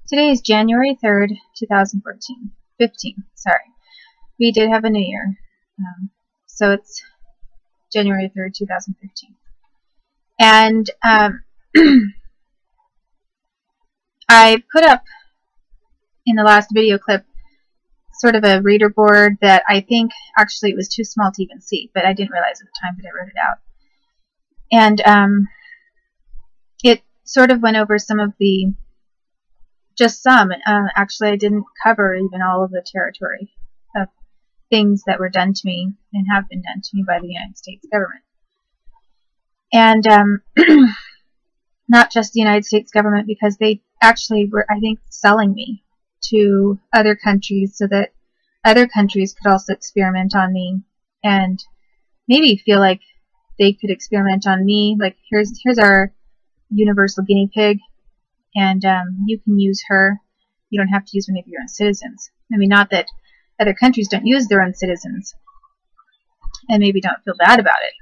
Today is January 3rd, 2015. Sorry. We did have a new year. So it's January 3rd, 2015. And I put up in the last video clip sort of a reader board that I think actually it was too small to even see, but I didn't realize at the time that I wrote it out. And it sort of went over some of the, just some, actually I didn't cover even all of the territory of things that were done to me and have been done to me by the United States government. And not just the United States government, because they actually were, I think, selling me to other countries so that other countries could also experiment on me and maybe feel like they could experiment on me. Like, here's our universal guinea pig, and you can use her. You don't have to use any of your own citizens. I mean, not that other countries don't use their own citizens and maybe don't feel bad about it,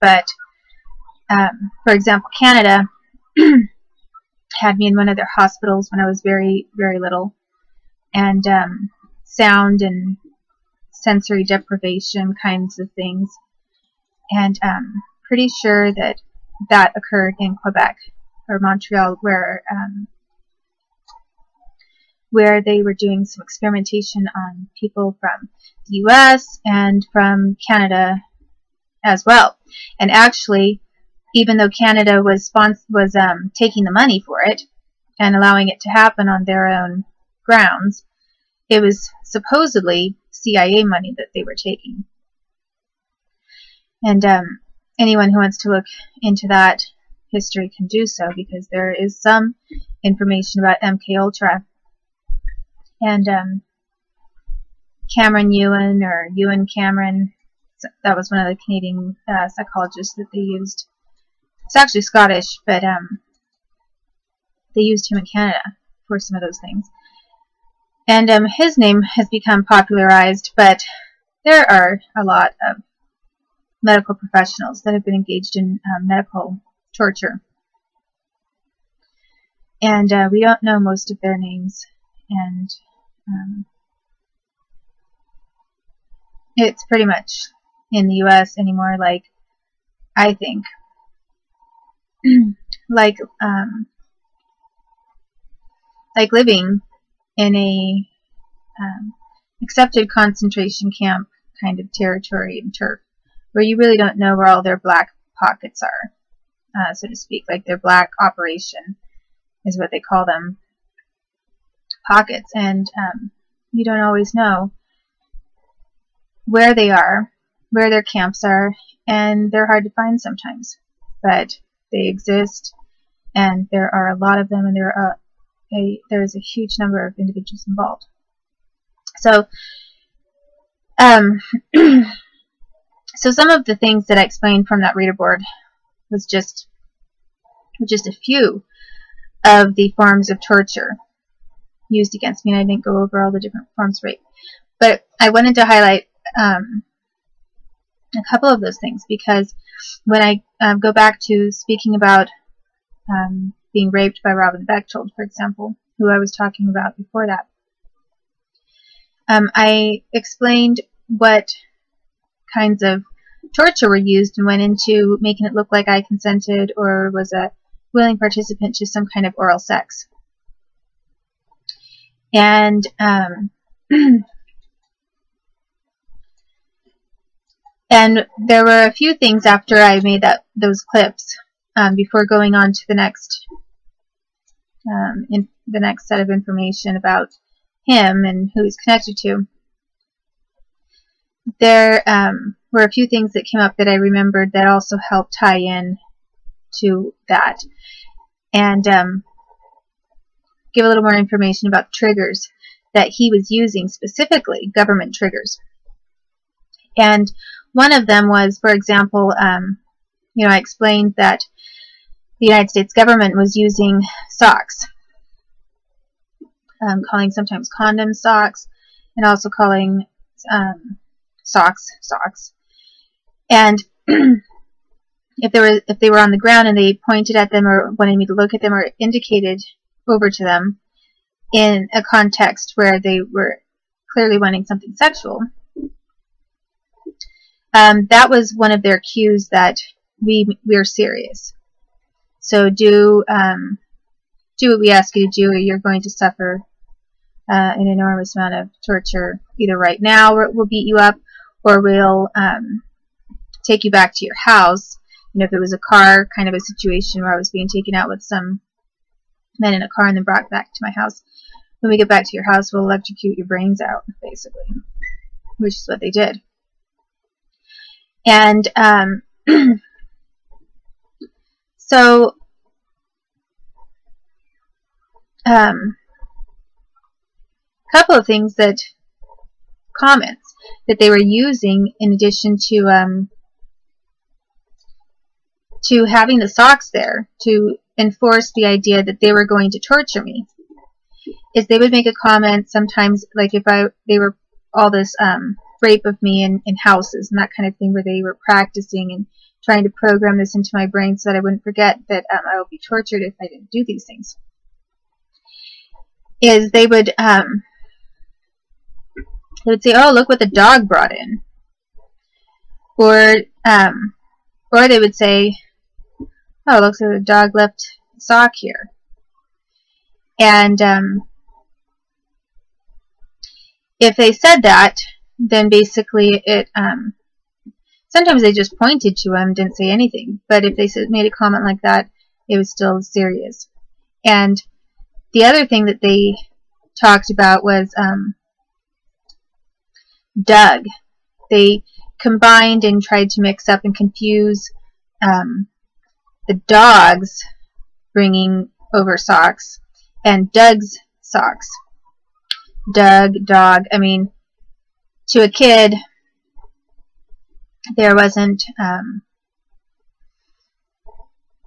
but for example, Canada had me in one of their hospitals when I was very, very little, and sound and sensory deprivation kinds of things, and pretty sure that that occurred in Quebec or Montreal, where they were doing some experimentation on people from the US and from Canada as well. And actually, even though Canada was taking the money for it and allowing it to happen on their own grounds, it was supposedly CIA money that they were taking. And anyone who wants to look into that history can do so, because there is some information about MKUltra. And Cameron Ewan, or Ewan Cameron, that was one of the Canadian psychologists that they used. It's actually Scottish, but they used him in Canada for some of those things. And his name has become popularized, but there are a lot of medical professionals that have been engaged in medical torture. And we don't know most of their names. And it's pretty much in the US anymore, like, I think, like living in a accepted concentration camp kind of territory and turf, where you really don't know where all their black pockets are, so to speak. Like, their black operation is what they call them, pockets, and you don't always know where they are, where their camps are, and they're hard to find sometimes, but they exist, and there are a lot of them, and there's a huge number of individuals involved. So, so some of the things that I explained from that reader board was just a few of the forms of torture used against me, and I didn't go over all the different forms of rape. But I wanted to highlight a couple of those things, because when I go back to speaking about being raped by Robin Bechtold, for example, who I was talking about before that, I explained what kinds of torture were used and went into making it look like I consented or was a willing participant to some kind of oral sex. And and there were a few things after I made those clips, before going on to the next set of information about him and who he's connected to. There were a few things that came up that I remembered that also helped tie in to that, and give a little more information about triggers that he was using, specifically government triggers. And one of them was, for example, I explained that the United States government was using socks, calling sometimes condoms socks, and also calling socks. And if they were on the ground and they pointed at them or wanted me to look at them or indicated over to them in a context where they were clearly wanting something sexual, that was one of their cues that we're serious. So do what we ask you to do, or you're going to suffer an enormous amount of torture, either right now, or we'll beat you up, or we'll take you back to your house. You know, if it was a car kind of a situation where I was being taken out with some men in a car and then brought back to my house, when we get back to your house, we'll electrocute your brains out, basically, which is what they did. And so a couple of things that comments that they were using in addition to having the socks there to enforce the idea that they were going to torture me, is they would make a comment sometimes, like if they were all this rape of me in houses and that kind of thing, where they were practicing and trying to program this into my brain so that I wouldn't forget that I would be tortured if I didn't do these things. Is they would say, "Oh, look what the dog brought in," or they would say, "Oh, it looks like the dog left a sock here." And if they said that, then basically it sometimes they just pointed to him, didn't say anything. But if they made a comment like that, it was still serious. And the other thing that they talked about was Doug. They combined and tried to mix up and confuse the dog's bringing over socks and Doug's socks. Doug, dog. I mean, to a kid, there wasn't,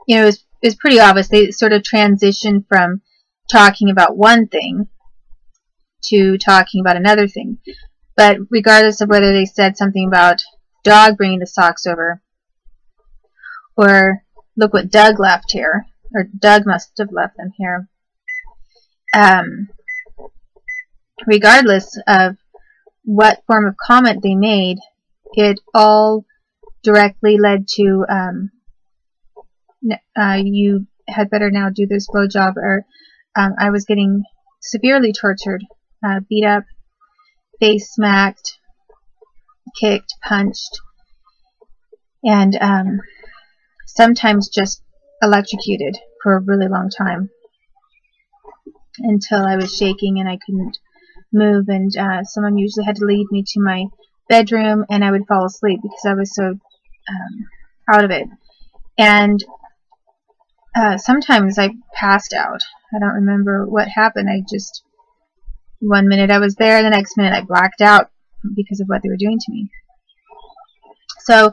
you know, it was pretty obvious. They sort of transitioned from talking about one thing to talking about another thing. But regardless of whether they said something about dog bringing the socks over, or look what Doug left here, or Doug must have left them here, regardless of what form of comment they made, it all directly led to you had better now do this blowjob, or I was getting severely tortured, beat up, face smacked, kicked, punched, and sometimes just electrocuted for a really long time until I was shaking and I couldn't move, and someone usually had to lead me to my bedroom, and I would fall asleep because I was so out of it. And sometimes I passed out. I don't remember what happened. I just, one minute I was there, the next minute I blacked out because of what they were doing to me. So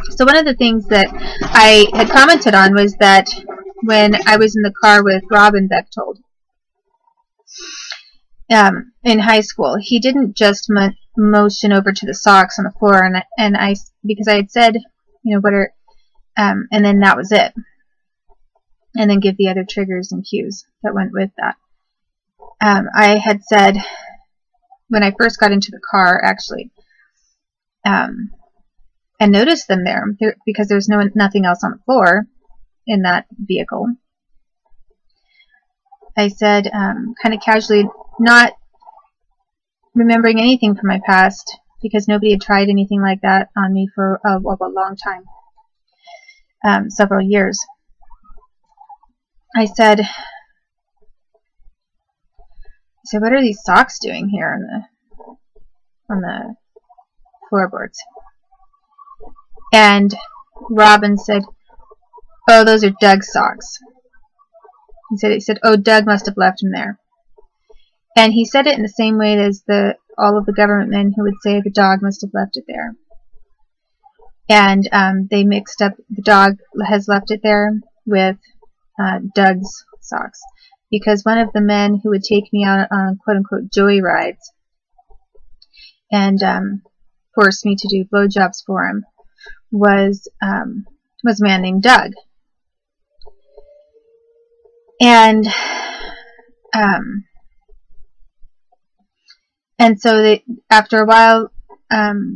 so one of the things that I had commented on was that when I was in the car with Robin Bechtold in high school, he didn't just motion over to the socks on the floor, and I because I had said, you know, what are, and then that was it, and then give the other triggers and cues that went with that. I had said when I first got into the car, actually, and noticed them there because there's nothing else on the floor in that vehicle. I said, kind of casually, not remembering anything from my past, because nobody had tried anything like that on me for a long time, several years. I said, what are these socks doing here on the floorboards? And Robin said, "Oh, those are Doug's socks." He said, "Oh, Doug must have left them there." And he said it in the same way as all of the government men who would say the dog must have left it there. And they mixed up the dog has left it there with Doug's socks, because one of the men who would take me out on quote-unquote joy rides and force me to do blowjobs for him was a man named Doug. And so they, after a while,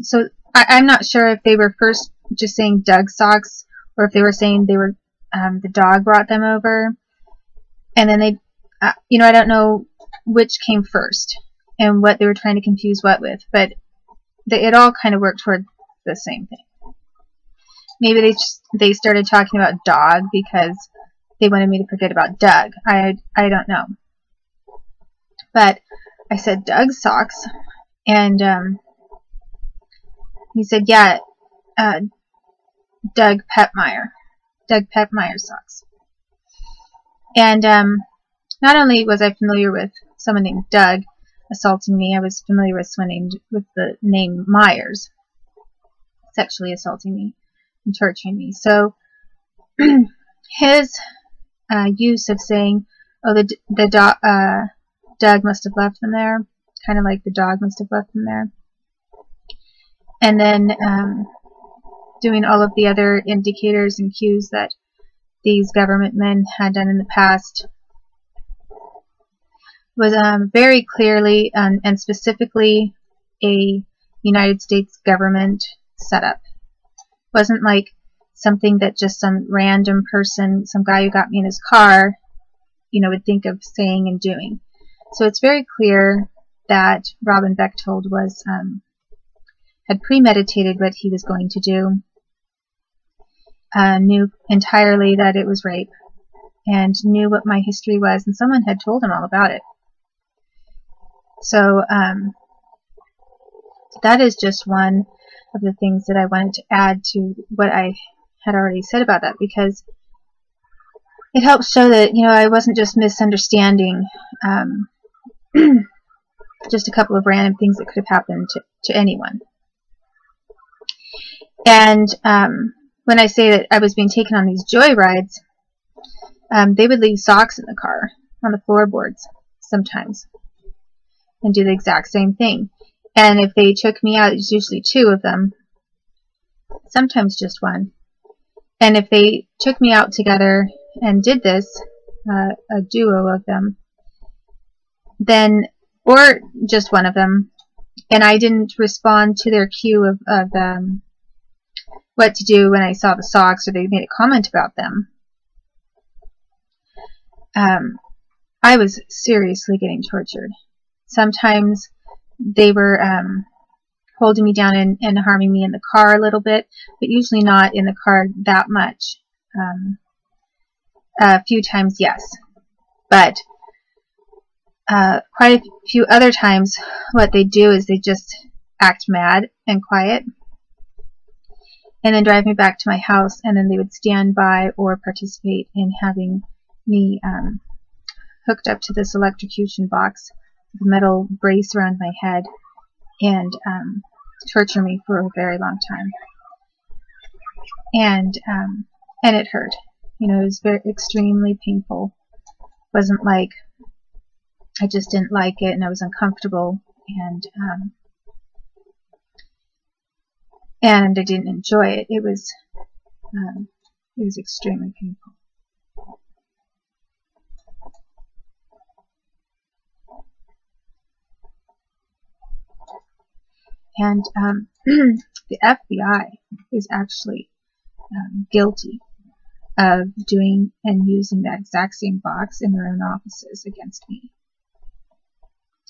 so I'm not sure if they were first just saying Doug socks, or if they were saying they were the dog brought them over, and then they, you know, I don't know which came first and what they were trying to confuse what with, but it all kind of worked toward the same thing. Maybe they started talking about dog because they wanted me to forget about Doug. I don't know. But I said Doug socks, and he said, yeah, Doug Pepmeyer socks. And not only was I familiar with someone named Doug assaulting me, I was familiar with someone with the name Myers sexually assaulting me and torturing me. So his use of saying, oh, Doug must have left them there, kind of like the dog must have left them there, and then doing all of the other indicators and cues that these government men had done in the past was very clearly and specifically a United States government setup. It wasn't like something that just some random person, some guy who got me in his car, you know, would think of saying and doing. So it's very clear that Robin Bechtold was had premeditated what he was going to do, knew entirely that it was rape, and knew what my history was, and someone had told him all about it. So that is just one of the things that I wanted to add to what I had already said about that, because it helps show that, you know, I wasn't just misunderstanding just a couple of random things that could have happened to anyone. And when I say that I was being taken on these joy rides, they would leave socks in the car on the floorboards sometimes and do the exact same thing. And if they took me out, it's usually two of them, sometimes just one. And if they took me out together and did this, a duo of them, then, or just one of them, and I didn't respond to their cue of what to do when I saw the socks, or they made a comment about them, I was seriously getting tortured. Sometimes they were holding me down and harming me in the car a little bit, but usually not in the car that much. A few times, yes. But quite a few other times, what they do is they just act mad and quiet, and then drive me back to my house, and then they would stand by or participate in having me hooked up to this electrocution box with a metal brace around my head and torture me for a very long time. And it hurt. You know, it was very extremely painful. It wasn't like I just didn't like it and I was uncomfortable and I didn't enjoy it. It was extremely painful. And the FBI is actually guilty of doing and using that exact same box in their own offices against me.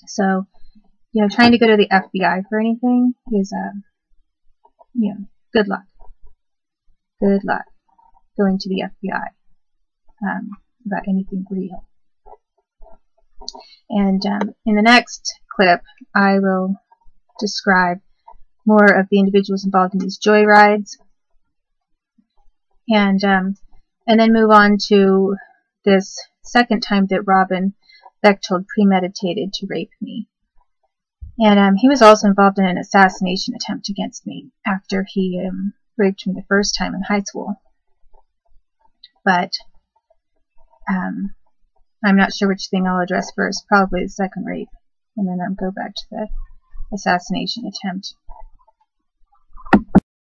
So, you know, trying to go to the FBI for anything is, you know, good luck. Good luck going to the FBI about anything real. And in the next clip, I will describe more of the individuals involved in these joy rides, and then move on to this second time that Robin Bechtold premeditated to rape me. And he was also involved in an assassination attempt against me after he raped me the first time in high school. But I'm not sure which thing I'll address first. Probably the second rape, and then I'll go back to the assassination attempt.